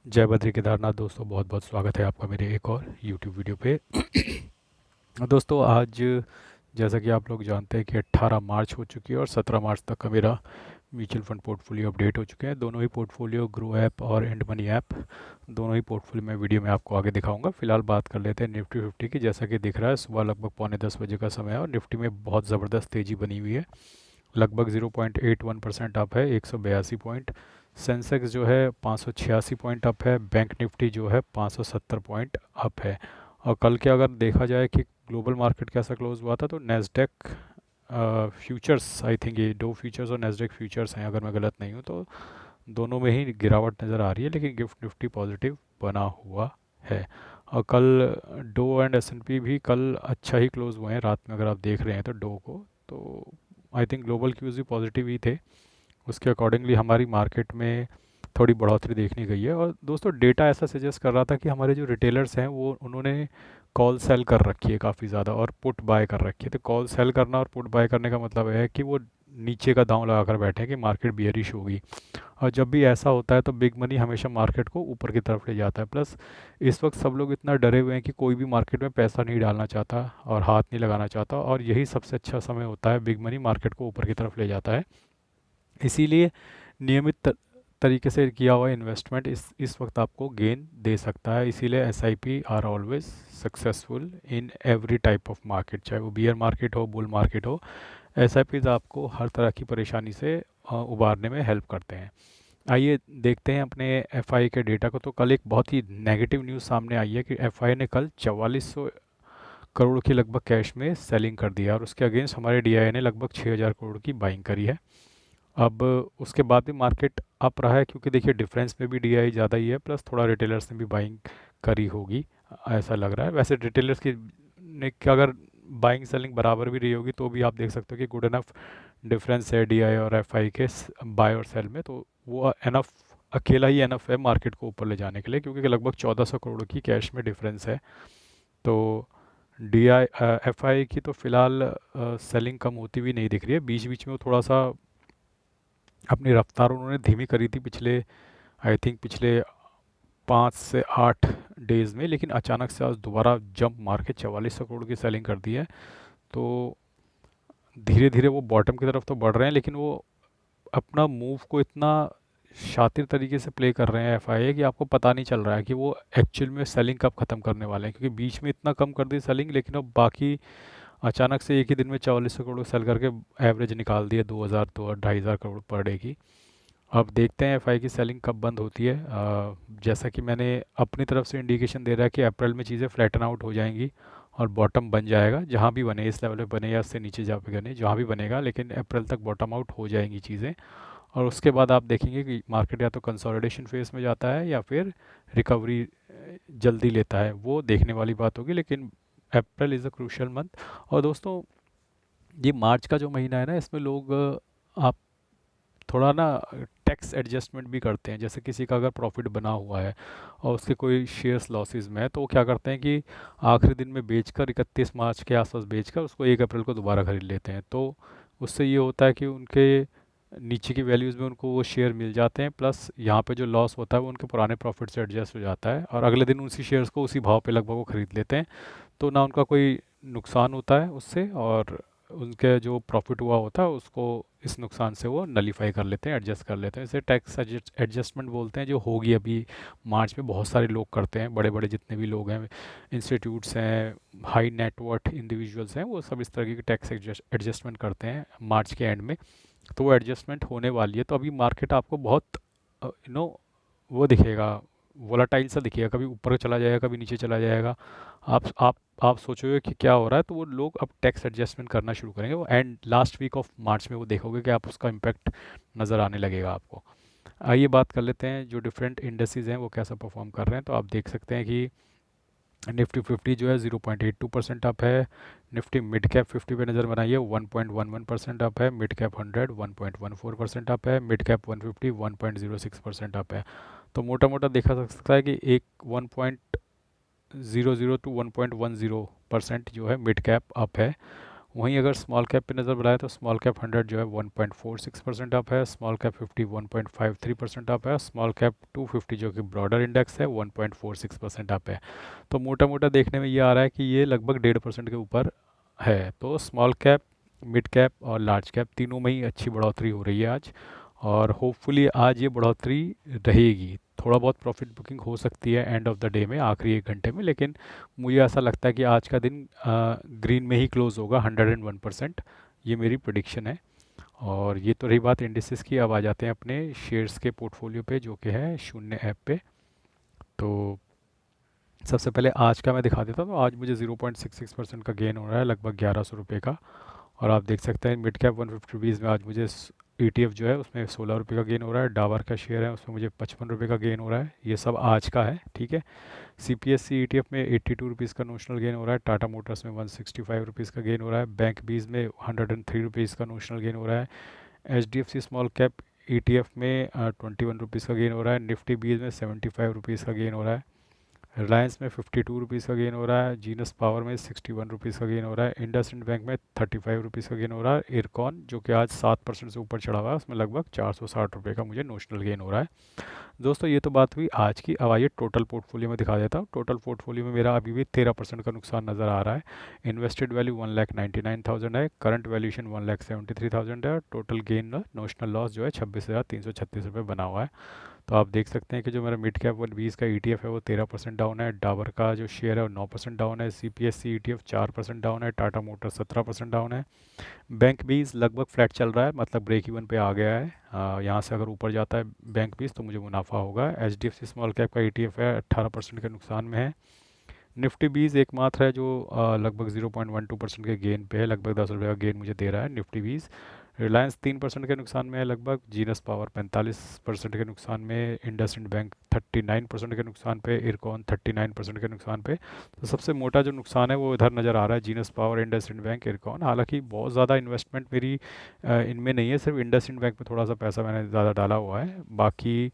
जय बद्री केदारनाथ दोस्तों, बहुत बहुत स्वागत है आपका मेरे एक और YouTube वीडियो पे। दोस्तों आज जैसा कि आप लोग जानते हैं कि 18 मार्च हो चुकी है और 17 मार्च तक का मेरा म्यूचुअल फंड पोर्टफोलियो अपडेट हो चुके हैं। दोनों ही पोर्टफोलियो ग्रो ऐप और एंड मनी ऐप, दोनों ही पोर्टफोलियो में वीडियो में आपको आगे दिखाऊंगा। फिलहाल बात कर लेते हैं निफ्टी 50 की। जैसा कि दिख रहा है सुबह लगभग 9:45 बजे का समय है और निफ्टी में बहुत ज़बरदस्त तेज़ी बनी हुई है। लगभग 0.81% अप है, 182 पॉइंट। सेंसेक्स जो है 586 पॉइंट अप है। बैंक निफ्टी जो है 570 पॉइंट अप है। और कल के अगर देखा जाए कि ग्लोबल मार्केट कैसा क्लोज हुआ था, तो नेस्डेक फ्यूचर्स, आई थिंक ये दो फ्यूचर्स और नेस्डेक फ्यूचर्स हैं अगर मैं गलत नहीं हूँ, तो दोनों में ही गिरावट नज़र आ रही है, लेकिन गिफ्ट निफ्टी पॉजिटिव बना हुआ है। और कल डो एंड एस&पी भी कल अच्छा ही क्लोज हुए हैं रात में, अगर आप देख रहे हैं तो डो को। तो आई थिंक ग्लोबल क्यूज़ भी पॉजिटिव ही थे। उसके अकॉर्डिंगली हमारी मार्केट में थोड़ी बढ़ोतरी देखने गई है। और दोस्तों डेटा ऐसा सजेस्ट कर रहा था कि हमारे जो रिटेलर्स हैं वो उन्होंने कॉल सेल कर रखी है काफ़ी ज़्यादा और पुट बाय कर रखी है। तो कॉल सेल करना और पुट बाय करने का मतलब है कि वो नीचे का दांव लगा कर बैठे हैं कि मार्केट बियरिश होगी। और जब भी ऐसा होता है तो बिग मनी हमेशा मार्केट को ऊपर की तरफ ले जाता है। प्लस इस वक्त सब लोग इतना डरे हुए हैं कि कोई भी मार्केट में पैसा नहीं डालना चाहता और हाथ नहीं लगाना चाहता, और यही सबसे अच्छा समय होता है, बिग मनी मार्केट को ऊपर की तरफ ले जाता है। इसीलिए नियमित तरीके से किया हुआ इन्वेस्टमेंट इस वक्त आपको गेन दे सकता है। इसीलिए SIP are always successful in every type of market, चाहे वो बियर मार्केट हो, बुल मार्केट हो। एसआईपीज आपको हर तरह की परेशानी से उबारने में हेल्प करते हैं। आइए देखते हैं अपने एफआई के डेटा को। तो कल एक बहुत ही नेगेटिव न्यूज़ सामने आई है कि एफआई ने कल 4400 करोड़ की लगभग कैश में सेलिंग कर दिया और उसके अगेंस्ट हमारे डीआई ने लगभग 6000 करोड़ की बाइंग करी है। अब उसके बाद भी मार्केट अप रहा है, क्योंकि देखिए डिफरेंस में भी डीआई ज़्यादा ही है, प्लस थोड़ा रिटेलर्स ने भी बाइंग करी होगी, ऐसा लग रहा है। वैसे रिटेलर्स की ने की अगर बाइंग सेलिंग बराबर भी रही होगी तो भी आप देख सकते हो कि गुड इनफ डिफरेंस है डीआई और एफआई के बाय और सेल में। तो वो एनफ, अकेला ही एनफ है मार्केट को ऊपर ले जाने के लिए, क्योंकि लगभग 1400 करोड़ की कैश में डिफरेंस है। तो डी आई एफ आई की तो फिलहाल सेलिंग कम होती हुई नहीं दिख रही है। बीच बीच में वो थोड़ा सा अपनी रफ्तार उन्होंने धीमी करी थी पिछले, आई थिंक पिछले 5 से 8 डेज में, लेकिन अचानक से आज दोबारा जंप मार के 4400 करोड़ की सेलिंग कर दी है। तो धीरे धीरे वो बॉटम की तरफ तो बढ़ रहे हैं, लेकिन वो अपना मूव को इतना शातिर तरीके से प्ले कर रहे हैं एफआईए कि आपको पता नहीं चल रहा है कि वो एक्चुअल में सेलिंग कब ख़त्म करने वाले हैं, क्योंकि बीच में इतना कम कर दी सेलिंग, लेकिन अब बाकी अचानक से एक ही दिन में 4400 करोड़ सेल करके एवरेज निकाल दिए 2000 दो 2500 करोड़ पर डे की। अब देखते हैं एफआई की सेलिंग कब बंद होती है। जैसा कि मैंने अपनी तरफ से इंडिकेशन दे रहा है कि अप्रैल में चीज़ें फ्लैटन आउट हो जाएंगी और बॉटम बन जाएगा, जहाँ भी बने, इस लेवल पे बने या इससे नीचे जा पे बने, जहाँ भी बनेगा, लेकिन अप्रैल तक बॉटम आउट हो जाएंगी चीज़ें। और उसके बाद आप देखेंगे कि मार्केट या तो कंसोलिडेशन फेज में जाता है या फिर रिकवरी जल्दी लेता है, वो देखने वाली बात होगी। लेकिन April is a crucial month. और दोस्तों ये मार्च का जो महीना है ना, इसमें लोग आप थोड़ा ना टैक्स एडजस्टमेंट भी करते हैं। जैसे किसी का अगर प्रॉफिट बना हुआ है और उसके कोई शेयर्स लॉसेस में है, तो वो क्या करते हैं कि आखिरी दिन में बेचकर 31 मार्च के आसपास बेचकर उसको 1 अप्रैल को दोबारा खरीद लेते हैं। तो उससे ये होता है कि उनके नीचे की वैल्यूज़ में उनको वो शेयर मिल जाते हैं, प्लस यहाँ पे जो लॉस होता है वो उनके पुराने प्रॉफिट से एडजस्ट हो जाता है और अगले दिन उसी शेयर्स को उसी भाव पे लगभग वो खरीद लेते हैं। तो ना उनका कोई नुकसान होता है उससे, और उनके जो प्रॉफिट हुआ होता है उसको इस नुकसान से वो नलीफाई कर लेते हैं, एडजस्ट कर लेते हैं। इसे टैक्स एडजस्टमेंट बोलते हैं, जो होगी अभी मार्च में बहुत सारे लोग करते हैं, बड़े बड़े जितने भी लोग हैं, इंस्टीट्यूट्स हैं, हाई नेटवर्थ इंडिविजुअल्स हैं, वो सब इस तरह की टैक्स एडजस्टमेंट करते हैं मार्च के एंड में। तो वो एडजस्टमेंट होने वाली है। तो अभी मार्केट आपको बहुत वो दिखेगा, वोलाटाइल सा दिखेगा, कभी ऊपर चला जाएगा कभी नीचे चला जाएगा। आप सोचोगे कि क्या हो रहा है, तो वो लोग अब टैक्स एडजस्टमेंट करना शुरू करेंगे। वो end last week of March में वो देखोगे कि आप उसका इम्पैक्ट नज़र आने लगेगा आपको। आइए बात कर लेते हैं जो डिफरेंट इंडस्ट्रीज़ हैं वो कैसा परफॉर्म कर रहे हैं। तो आप देख सकते हैं कि निफ्टी 50 जो है 0.82% अप है। निफ्टी मिड कैप 50 पे नज़र बनाइए, 1.11% अप है। मिड कैप 100 1.14% अप है। मिड कैप 150 1.06% अप है। तो मोटा मोटा देखा जा सकता है कि एक 1.00 टू 1.10% जो है मिड कैप अप है। वहीं अगर स्मॉल कैप पे नज़र बढ़ाए तो स्मॉल कैप 100 जो है 1.46% अप है, स्मॉल कैप 50 1.53% अप है, स्मॉल कैप 250 जो कि ब्रॉडर इंडेक्स है 1.46% अप है। तो मोटा मोटा देखने में ये आ रहा है कि ये लगभग 1.5% के ऊपर है। तो स्मॉल कैप, मिड कैप और लार्ज कैप तीनों में ही अच्छी बढ़ोतरी हो रही है आज, और होपफुली आज ये बढ़ोतरी रहेगी। थोड़ा बहुत प्रॉफिट बुकिंग हो सकती है एंड ऑफ द डे में, आखिरी 1 घंटे में, लेकिन मुझे ऐसा लगता है कि आज का दिन ग्रीन में ही क्लोज होगा 101%। ये मेरी प्रिडिक्शन है। और ये तो रही बात इंडिसेस की। अब आ जाते हैं अपने शेयर्स के पोर्टफोलियो पे, जो कि है शून्य ऐप पे। तो सबसे पहले आज का मैं दिखा देता हूँ। तो आज मुझे 0.66% का गेन हो रहा है, लगभग 1100 रुपये का। और आप देख सकते हैं मिड कैप 150 में आज मुझे ETF जो है उसमें 16 रुपये का गेन हो रहा है। डाबर का शेयर है उसमें मुझे 55 रुपये का गेन हो रहा है। ये सब आज का है, ठीक है। CPSC ETF में 82 रुपीज़ का नोशनल गेन हो रहा है। टाटा मोटर्स में 165 रुपीज़ का गेन हो रहा है। बैंक बीज में 103 रुपीज़ का नोशनल गेन हो रहा है। HDFC स्मॉल कैप ETF में 21 रुपीज़ का गेन हो रहा है। निफ्टी बीज में 75 रुपीज़ का गेन हो रहा है। रिलायंस में 52 रुपीज़ का गेन हो रहा है। जीनस पावर में 61 रुपीज़ का गेन हो रहा है। इंडसइंड बैंक में 35 रुपीज़ का गेन हो रहा है। इरकॉन जो कि आज 7% से ऊपर चढ़ा हुआ है, उसमें लगभग 460 रुपये का मुझे नोशनल गेन हो रहा है। दोस्तों ये तो बात हुई आज की। अब आइए टोटल पोर्टफोलियो में दिखा देता हूँ। टोटल पोर्टफोलियो में मेरा अभी भी 13% का नुकसान नज़र आ रहा है। इन्वेस्टेड वैल्यू 1,99,000 है। करंट वैल्यूशन 1,73,000 है। टोटल गेन नोशनल लॉस जो है 26,336 रुपये बना हुआ है। तो आप देख सकते हैं कि जो मेरा मिड कैप 120 का ETF है वो 13% डाउन है। डाबर का जो शेयर है वो 9% डाउन है। CPSC ETF 4% डाउन है। टाटा मोटर 17% डाउन है। बैंक बीज लगभग फ्लैट चल रहा है, मतलब ब्रेक इवन पे आ गया है। यहाँ से अगर ऊपर जाता है बैंक बीज तो मुझे मुनाफा होगा। HDFC स्मॉल कैप का ETF है 18% के नुकसान में है। निफ्टी बीज एकमात्र है जो लगभग 0.12% के गेन पे है, लगभग 10 रुपये का गेन मुझे दे रहा है निफ्टी बीज। रिलायंस 3% के नुकसान में है लगभग। जीनस पावर 45% के नुकसान में। इंडसइंड बैंक 39% के नुकसान पे। इरकॉन 39% के नुकसान पे। तो सबसे मोटा जो नुकसान है वो इधर नज़र आ रहा है, genus power, IndusInd bank, IRCON. हालांकि बहुत ज़्यादा इन्वेस्टमेंट मेरी इनमें नहीं है, सिर्फ इंडसइंड बैंक में थोड़ा सा पैसा मैंने ज़्यादा डाला हुआ है। बाकी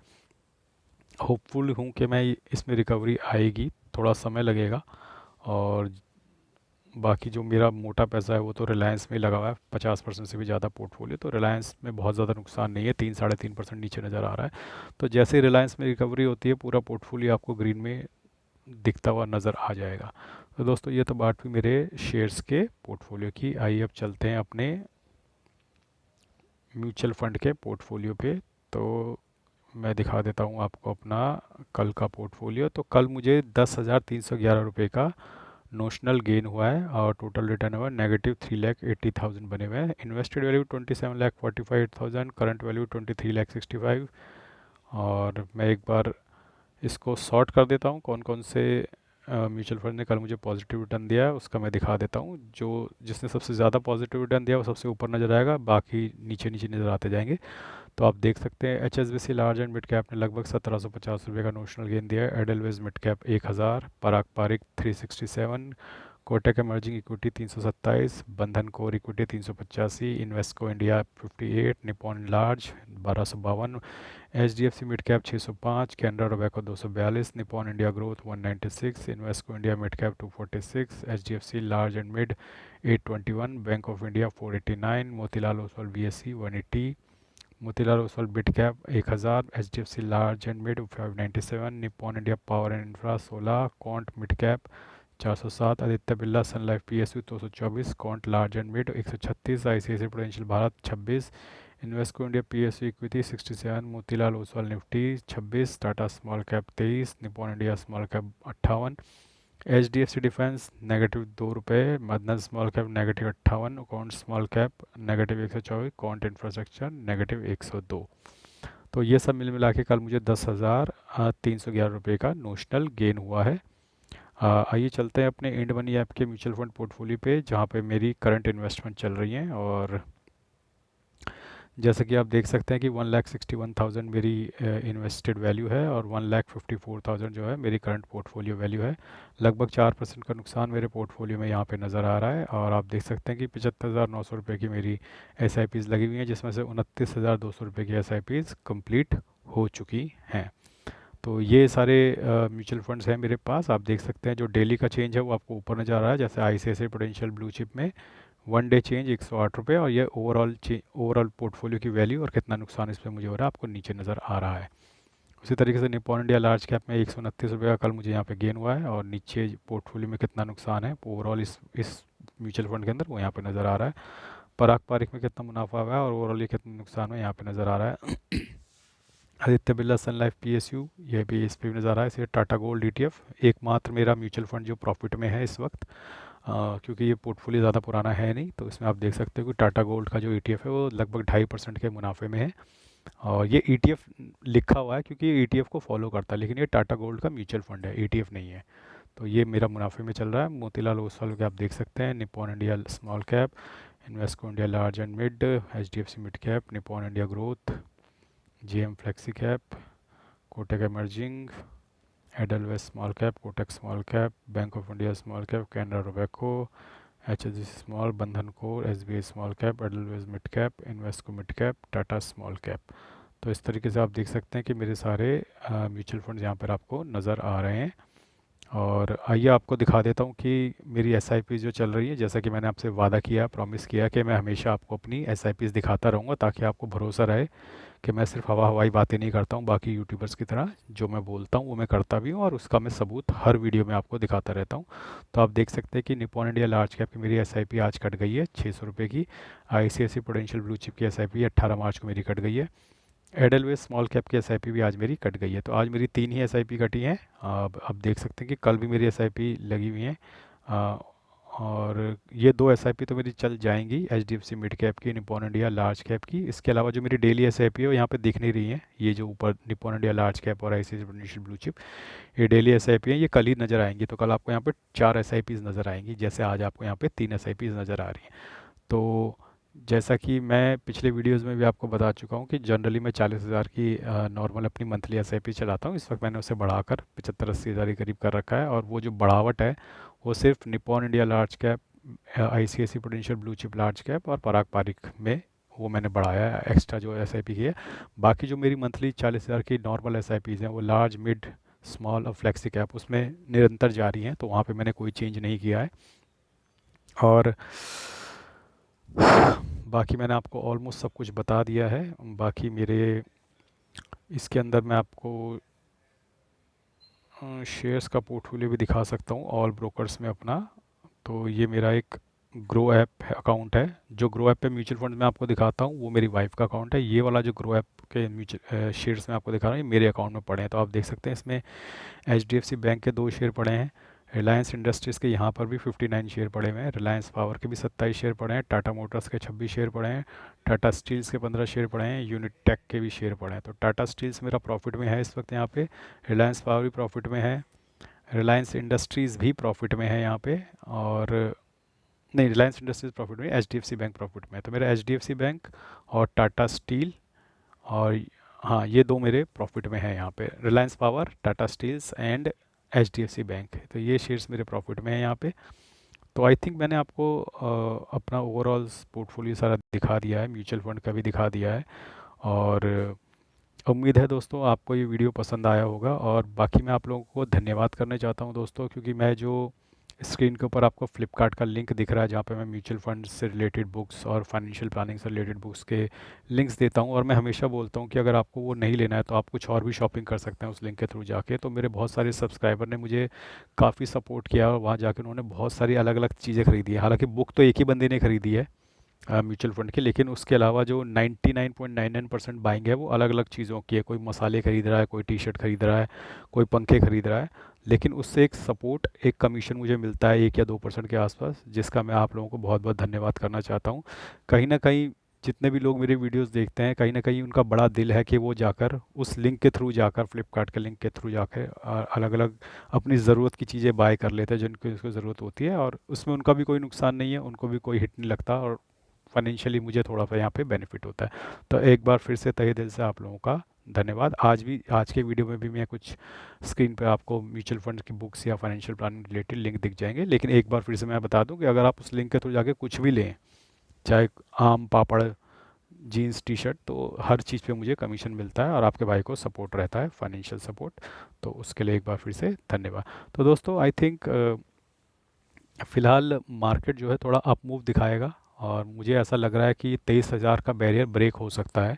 होपफुल हूँ कि मैं इसमें रिकवरी आएगी, थोड़ा समय लगेगा। और बाकी जो मेरा मोटा पैसा है वो तो रिलायंस में ही लगा हुआ है, 50% से भी ज़्यादा पोर्टफोलियो। तो रिलायंस में बहुत ज़्यादा नुकसान नहीं है, 3 साढ़े 3% नीचे नज़र आ रहा है। तो जैसे ही रिलायंस में रिकवरी होती है पूरा पोर्टफोलियो आपको ग्रीन में दिखता हुआ नज़र आ जाएगा। तो दोस्तों ये तो बात हुई मेरे शेयर्स के पोर्टफोलियो की। आइए अब चलते हैं अपने म्यूचुअल फंड के पोर्टफोलियो पे। तो मैं दिखा देता हूँ आपको अपना कल का पोर्टफोलियो। तो कल मुझे 10,311 रुपये का नोशनल गेन हुआ है, और टोटल रिटर्न हुआ -3,80,000 बने हुए हैं। Invested value 27,45,000, current value 23,65। और मैं एक बार इसको सॉर्ट कर देता हूँ, कौन कौन से म्यूचुअल फंड ने कल मुझे पॉजिटिव रिटर्न दिया है उसका मैं दिखा देता हूँ। जो जिसने सबसे ज़्यादा पॉजिटिव रिटर्न दिया वो सबसे ऊपर नज़र आएगा, बाकी नीचे नीचे नज़र आते जाएंगे। तो आप देख सकते हैं HSBC large and mid cap ने लगभग 1750 रुपये का नोशनल गेन दिया है। एडलवेज मिड कैप 1000, पराग पारिक 367, कोटक एमर्जिंग इक्विटी 327, बंधन core equity 385, Invesco India 58, Nippon large 1252, HDFC mid cap 605, Canara Robeco 242, Nippon India growth 196, Invesco India mid cap 246, HDFC large and mid 821, bank of India 489, Motilal Oswal BSE 180, Motilal Oswal mid cap 1000, HDFC large and mid 597, Nippon India Power and Infra 16, Quant mid cap 407, Aditya Birla Sun Life PSU 224, Quant large and mid 136, ICICI Prudential Bharat 26, Invesco India PSU equity 67, Motilal Oswal Nifty 26, Tata small cap 23, Nippon India small cap 58, HDFC defence -2 रुपये, मदन small cap -58, Quant small cap -124, Quant infrastructure -102। तो ये सब मिल मिला के कल मुझे 10,311 रुपये का नोशनल गेन हुआ है। आइए चलते हैं अपने इंड मनी ऐप के म्यूचुअल फंड पोर्टफोलियो पे, जहाँ पे मेरी करंट इन्वेस्टमेंट चल रही हैं। और जैसे कि आप देख सकते हैं कि 1,61,000 मेरी इन्वेस्टेड वैल्यू है, और 1,54,000 जो है मेरी करंट पोर्टफोलियो वैल्यू है। लगभग 4% का नुकसान मेरे पोर्टफोलियो में यहाँ पे नज़र आ रहा है। और आप देख सकते हैं कि 75,900 रुपये की मेरी SIPs लगी हुई हैं, जिसमें से 29,200 रुपये की SIPs कंप्लीट हो चुकी हैं। तो ये सारे म्यूचुअल फंड्स हैं मेरे पास। आप देख सकते हैं जो डेली का चेंज है वो आपको ऊपर नज़र आ रहा है। जैसे ICICI प्रूडेंशियल ब्लू चिप में वन डे चेंज 108 रुपये, और ये ओवरऑल पोर्टफोलियो की वैल्यू और कितना नुकसान इस पर मुझे हो रहा है आपको नीचे नज़र आ रहा है। उसी तरीके से निप्पॉन इंडिया लार्ज कैप में 129 रुपये का कल मुझे यहाँ पे गेन हुआ है, और नीचे पोर्टफोलियो में कितना नुकसान है ओवरऑल इस म्यूचुअल फंड के अंदर वो यहाँ पे नज़र आ रहा है। पराग पारिक में कितना मुनाफा हुआ है और ओवरऑल ये कितना नुकसान हुआ है यहाँ पे नज़र आ रहा है। Aditya Birla Sun life PSU, ये भी इस पे भी नज़र आ रहा है। इसे टाटा गोल्ड ईटीएफ एकमात्र मेरा म्यूचुअल फंड जो प्रॉफिट में है इस वक्त, क्योंकि ये पोर्टफोलियो ज़्यादा पुराना है नहीं, तो इसमें आप देख सकते हो कि टाटा गोल्ड का जो ईटीएफ है वो लगभग 2.5% के मुनाफे में है। और ये ईटीएफ लिखा हुआ है क्योंकि ये ईटीएफ को फॉलो करता है, लेकिन ये टाटा गोल्ड का म्यूचुअल फंड है, ईटीएफ नहीं है। तो ये मेरा मुनाफे में चल रहा है। मोतीलाल ओसवाल के आप देख सकते हैं, Nippon India small cap, Invesco India large and mid, HDFC mid cap, Nippon India growth, GM flexi cap, Kotak emerging, Edelweiss small cap, Kotak small cap, Bank of India small cap, Canara Robeco, HSBC small, Bandhan core, SBI small cap, Edelweiss mid cap, Invesco mid cap, Tata small cap. तो इस तरीके से आप देख सकते हैं कि मेरे सारे म्यूचुअल फंड्स यहाँ पर आपको नज़र आ रहे हैं। और आइए आपको दिखा देता हूँ कि मेरी एस जो चल रही है, जैसा कि मैंने आपसे वादा किया, प्रॉमिस किया कि मैं हमेशा आपको अपनी एस दिखाता रहूँगा, ताकि आपको भरोसा रहे कि मैं सिर्फ हवाई बातें नहीं करता हूँ बाकी यूट्यूबर्स की तरह। जो मैं बोलता हूँ वो मैं करता भी हूँ, और उसका मैं सबूत हर वीडियो में आपको दिखाता रहता हूँ। तो आप देख सकते हैं कि निप्पॉन इंडिया लार्ज कैप की मेरी एस आज कट गई है 600 रुपये की। ICICI प्रूडेंशियल ब्लू चिप की एस 18 मार्च को मेरी कट गई है। एडलवेस स्मॉल कैप की एसआईपी भी आज मेरी कट गई है। तो आज मेरी 3 ही एसआईपी कटी हैं। अब देख सकते हैं कि कल भी मेरी एसआईपी लगी हुई हैं। अ, और ये 2 एसआईपी तो मेरी चल जाएंगी, एचडीएफसी मिड कैप की, निप्पॉन इंडिया लार्ज कैप की। इसके अलावा जो मेरी डेली एसआईपी है वो यहाँ पे दिख नहीं रही है, ये जो ऊपर निप्पॉन इंडिया लार्ज कैप और आईसीआईसीआई प्रूडेंशियल ब्लू चिप, ये डेली एसआईपी हैं, ये कल ही नज़र आएंगी। तो कल आपको यहाँ पे 4 एसआईपीज़ नज़र आएंगी, जैसे आज आपको यहाँ पे 3 एसआईपीज़ नज़र आ रही हैं। तो जैसा कि मैं पिछले वीडियोस में भी आपको बता चुका हूँ कि जनरली मैं 40,000 की नॉर्मल अपनी मंथली एसआईपी चलाता हूँ। इस वक्त मैंने उसे बढ़ाकर 75-80 हज़ार के करीब कर रखा है, और वो जो बढ़ावट है वो सिर्फ Nippon India large cap, ICICI Prudential blue chip large cap और पराग पारिक में वो मैंने बढ़ाया है एक्स्ट्रा जो एसआईपी की है। बाकी जो मेरी मंथली 40,000 की नॉर्मल एसआईपीज़ हैं वो लार्ज, मिड, स्मॉल और फ्लेक्सी कैप उसमें निरंतर जारी हैं, तो वहाँ पे मैंने कोई चेंज नहीं किया है। और बाकी मैंने आपको ऑलमोस्ट सब कुछ बता दिया है। बाकी मेरे इसके अंदर मैं आपको शेयर्स का पोर्टफोलियो भी दिखा सकता हूँ ऑल ब्रोकर्स में अपना। तो ये मेरा एक ग्रो ऐप अकाउंट है। जो ग्रो ऐप पे म्यूचुअल फंड में आपको दिखाता हूँ वो मेरी वाइफ का अकाउंट है। ये वाला जो ग्रो ऐप के म्यूचुअल शेयर्स में आपको दिखा रहा हूँ ये मेरे अकाउंट में पड़े हैं। तो आप देख सकते हैं इसमें HDFC बैंक के 2 शेयर पड़े हैं, रिलायंस इंडस्ट्रीज़ के यहाँ पर भी 59 शेयर पड़े हुए हैं, रिलायंस पावर के भी 27 शेयर पड़े हैं, टाटा मोटर्स के 26 शेयर पड़े हैं, टाटा स्टील्स के 15 शेयर पड़े हैं, यूनिट टेक के भी शेयर पड़े हैं। तो टाटा स्टील्स मेरा प्रॉफिट में है इस वक्त यहाँ पे, रिलायंस पावर भी प्रॉफिट में है, रिलायंस इंडस्ट्रीज़ भी प्रॉफिट में है यहाँ पे, और नहीं, रिलायंस इंडस्ट्रीज़ प्रॉफिट में, HDFC बैंक प्रॉफिट में है। तो मेरा HDFC बैंक और टाटा स्टील, और हाँ ये 2 मेरे प्रॉफिट में है यहाँ पे, Reliance Power, Tata steels and HDFC bank. तो ये शेयर्स मेरे प्रॉफिट में है यहाँ पे। तो आई थिंक मैंने आपको अपना ओवरऑल पोर्टफोलियो सारा दिखा दिया है, म्यूचुअल फंड का भी दिखा दिया है। और उम्मीद है दोस्तों आपको ये वीडियो पसंद आया होगा। और बाकी मैं आप लोगों को धन्यवाद करना चाहता हूँ दोस्तों, क्योंकि मैं जो स्क्रीन के ऊपर आपको फ्लिपकार्ट का लिंक दिख रहा है जहाँ पे मैं म्यूचुअल फंड से रिलेटेड बुक्स और फाइनेंशियल प्लानिंग से रिलेटेड बुक्स के लिंक्स देता हूँ, और मैं हमेशा बोलता हूँ कि अगर आपको वो नहीं लेना है तो आप कुछ और भी शॉपिंग कर सकते हैं उस लिंक के थ्रू जाके। तो मेरे बहुत सारे सब्सक्राइबर ने मुझे काफ़ी सपोर्ट किया, और वहाँ जाकर उन्होंने बहुत सारी अलग अलग चीज़ें खरीदी है। हालांकि बुक तो एक ही बंदे ने खरीदी है म्यूचुअल फंड की, लेकिन उसके अलावा जो 99.99% बाइंग है वो अलग अलग चीज़ों की है। कोई मसाले खरीद रहा है, कोई टी शर्ट खरीद रहा है, कोई पंखे खरीद रहा है, लेकिन उससे एक सपोर्ट, एक कमीशन मुझे मिलता है 1 या 2% के आसपास, जिसका मैं आप लोगों को बहुत बहुत धन्यवाद करना चाहता हूँ। कहीं ना कहीं जितने भी लोग मेरे वीडियोस देखते हैं, कहीं ना कहीं उनका बड़ा दिल है कि वो जाकर उस लिंक के थ्रू जाकर, फ्लिपकार्ट के लिंक के थ्रू जाकर अलग अलग अपनी ज़रूरत की चीज़ें बाय कर लेते हैं जिनको उसको ज़रूरत होती है, और उसमें उनका भी कोई नुकसान नहीं है, उनको भी कोई हिट नहीं लगता, और फाइनेंशियली मुझे थोड़ा सा यहाँ पे बेनिफिट होता है। तो एक बार फिर से तहे दिल से आप लोगों का धन्यवाद। आज के वीडियो में भी मैं कुछ स्क्रीन पे आपको म्यूचुअल फंड की बुक्स या फाइनेंशियल प्लानिंग रिलेटेड लिंक दिख जाएंगे, लेकिन एक बार फिर से मैं बता दूं कि अगर आप उस लिंक के थ्रू जाके कुछ भी लें, चाहे आम पापड़, जीन्स, टी शर्ट, तो हर चीज़ पे मुझे कमीशन मिलता है और आपके भाई को सपोर्ट रहता है, फाइनेंशियल सपोर्ट। तो उसके लिए एक बार फिर से धन्यवाद। तो दोस्तों आई थिंक फ़िलहाल मार्केट जो है थोड़ा अप मूव दिखाएगा और मुझे ऐसा लग रहा है कि 23,000 का बैरियर ब्रेक हो सकता है।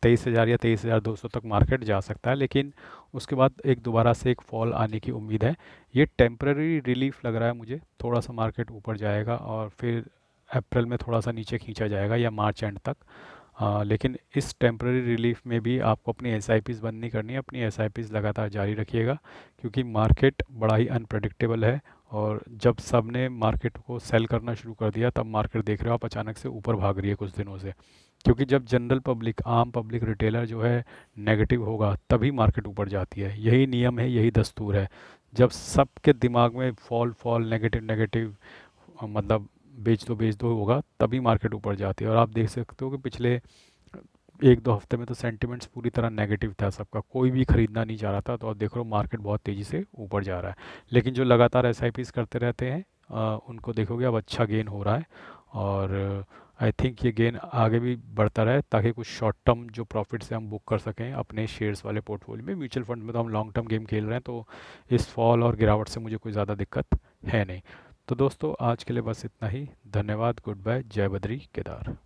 23,000 या 23,200 तक मार्केट जा सकता है, लेकिन उसके बाद एक दोबारा से एक फॉल आने की उम्मीद है। ये टेम्पररी रिलीफ लग रहा है मुझे, थोड़ा सा मार्केट ऊपर जाएगा और फिर अप्रैल में थोड़ा सा नीचे खींचा जाएगा या मार्च एंड तक। लेकिन इस टेम्पररी रिलीफ में भी आपको अपनी एसआईपीज़ बंद नहीं करनी है, अपनी एसआईपीज़ लगातार जारी रखिएगा, क्योंकि मार्केट बड़ा ही अनप्रडिक्टेबल है। और जब सब ने मार्केट को सेल करना शुरू कर दिया, तब मार्केट देख रहे हो आप अचानक से ऊपर भाग रही है कुछ दिनों से। क्योंकि जब जनरल पब्लिक, आम पब्लिक, रिटेलर जो है नेगेटिव होगा, तभी मार्केट ऊपर जाती है। यही नियम है, यही दस्तूर है। जब सबके दिमाग में फॉल फॉल, नेगेटिव नेगेटिव, मतलब बेच दो होगा, तभी मार्केट ऊपर जाती है। और आप देख सकते हो कि पिछले एक दो हफ्ते में तो सेंटिमेंट्स पूरी तरह नेगेटिव था, सबका कोई भी खरीदना नहीं चाह रहा था। तो आप देख रहे हो मार्केट बहुत तेज़ी से ऊपर जा रहा है। लेकिन जो लगातार एसआईपीस करते रहते हैं, उनको देखोगे अब अच्छा गेन हो रहा है। और आई थिंक ये गेन आगे भी बढ़ता रहे, ताकि कुछ शॉर्ट टर्म जो प्रॉफिट से हम बुक कर सकें अपने शेयर्स वाले पोर्टफोलियो में। म्यूचुअल फंड में तो हम लॉन्ग टर्म गेम खेल रहे हैं, तो इस फॉल और गिरावट से मुझे कोई ज़्यादा दिक्कत है नहीं। तो दोस्तों, आज के लिए बस इतना ही। धन्यवाद, गुड बाय, जय बद्री केदार।